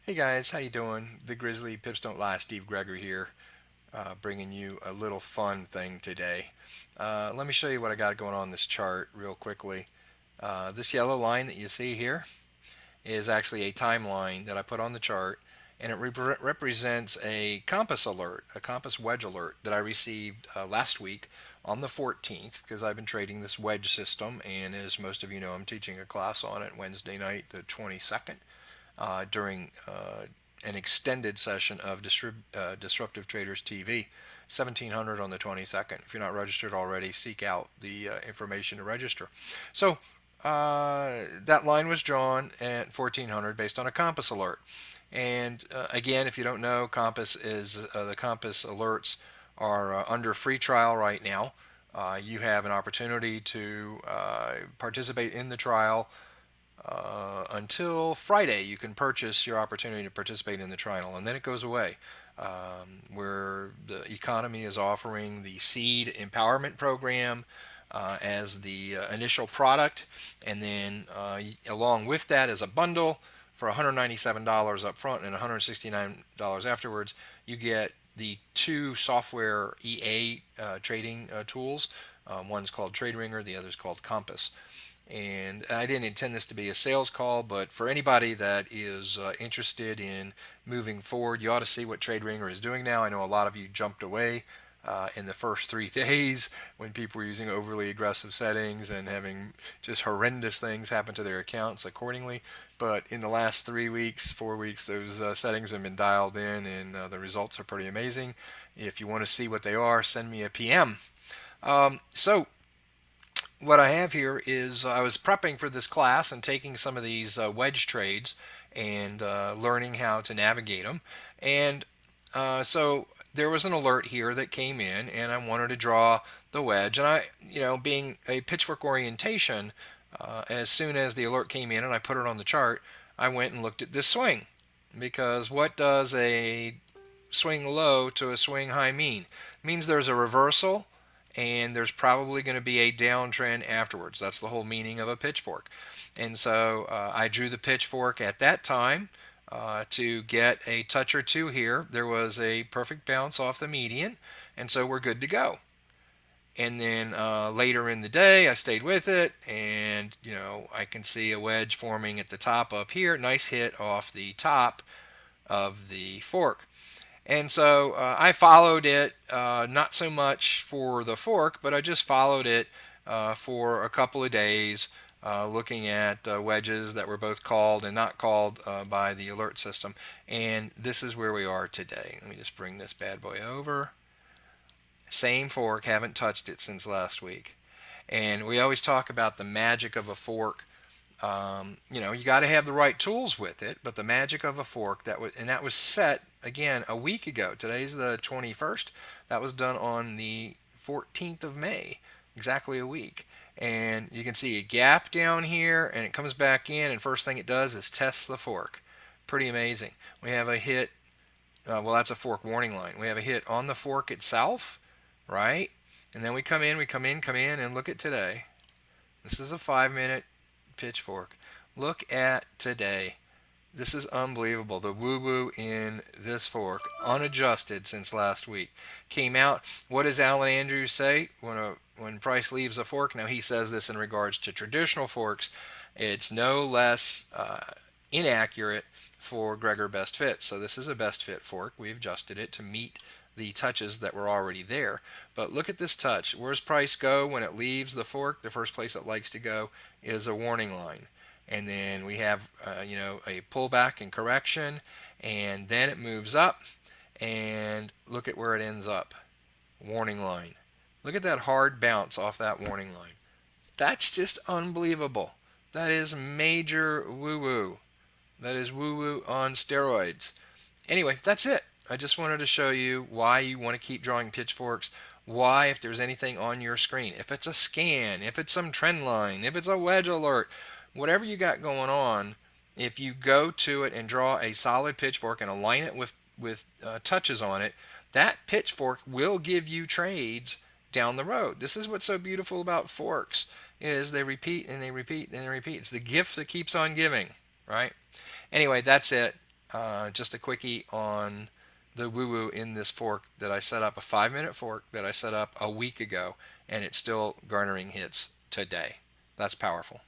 Hey guys, how you doing? The Grizzly Pips Don't Lie, Steve Gregory here, bringing you a little fun thing today. Let me show you what I got going on this chart real quickly. This yellow line that you see here is actually a timeline that I put on the chart, and it represents a compass alert, a compass wedge alert that I received last week on the 14th because I've been trading this wedge system, and as most of you know, I'm teaching a class on it Wednesday night, the 22nd during an extended session of Disruptive Traders TV, 1700 on the 22nd. If you're not registered already, seek out the information to register. So that line was drawn at 1400 based on a compass alert. And again, if you don't know, compass is the compass alerts are under free trial right now. You have an opportunity to participate in the trial until Friday. You can purchase your opportunity to participate in the trial, and then it goes away. Where the economy is offering the Seed Empowerment Program as the initial product, and then along with that as a bundle for $197 up front and $169 afterwards, you get the two software EA trading tools. One's called TradeRinger, the other's called Compass. And I didn't intend this to be a sales call, but for anybody that is interested in moving forward, you ought to see what TradeRinger is doing now. I know a lot of you jumped away in the first 3 days when people were using overly aggressive settings and having just horrendous things happen to their accounts accordingly. But in the last 3 weeks, 4 weeks, those settings have been dialed in, and the results are pretty amazing. If you want to see what they are, send me a PM. So what I have here is I was prepping for this class and taking some of these wedge trades and learning how to navigate them. And so there was an alert here that came in, and I wanted to draw the wedge. And being a pitchfork orientation, as soon as the alert came in and I put it on the chart, I went and looked at this swing. Because what does a swing low to a swing high mean? It means there's a reversal and there's probably going to be a downtrend afterwards. That's the whole meaning of a pitchfork. And so I drew the pitchfork at that time to get a touch or two here. There was a perfect bounce off the median, and so we're good to go. And then later in the day, I stayed with it, and I can see a wedge forming at the top up here. Nice hit off the top of the fork. And so I followed it, not so much for the fork, but I just followed it for a couple of days, looking at wedges that were both called and not called by the alert system. And this is where we are today. Let me just bring this bad boy over. Same fork, haven't touched it since last week. And we always talk about the magic of a fork. You got to have the right tools with it, but the magic of a fork that was set again a week ago. Today's the 21st. That was done on the 14th of May, exactly a week. And you can see a gap down here, and it comes back in, and first thing it does is test the fork. Pretty amazing. We have a hit. Well, that's a fork warning line. We have a hit on the fork itself, right? And then we come in, and look at today. This is a 5 minute pitchfork. Look at today. This is unbelievable. The woo-woo in this fork, unadjusted since last week, came out. What does Alan Andrews say when price leaves a fork? Now he says this in regards to traditional forks. It's no less inaccurate for Gregor Best Fit. So this is a Best Fit fork. We've adjusted it to meet the touches that were already there. But look at this touch. Where's price go when it leaves the fork? The first place it likes to go is a warning line. And then we have, a pullback and correction, and then it moves up, and look at where it ends up. Warning line. Look at that hard bounce off that warning line. That's just unbelievable. That is major woo-woo. That is woo-woo on steroids. Anyway, that's it. I just wanted to show you why you want to keep drawing pitchforks. Why, if there's anything on your screen, if it's a scan, if it's some trend line, if it's a wedge alert, whatever you got going on, if you go to it and draw a solid pitchfork and align it with touches on it, that pitchfork will give you trades down the road. This is what's so beautiful about forks is they repeat and they repeat and they repeat. It's the gift that keeps on giving, right? Anyway, that's it. just a quickie on the woo woo in this fork that I set up, a 5 minute fork that I set up a week ago, and it's still garnering hits today. That's powerful.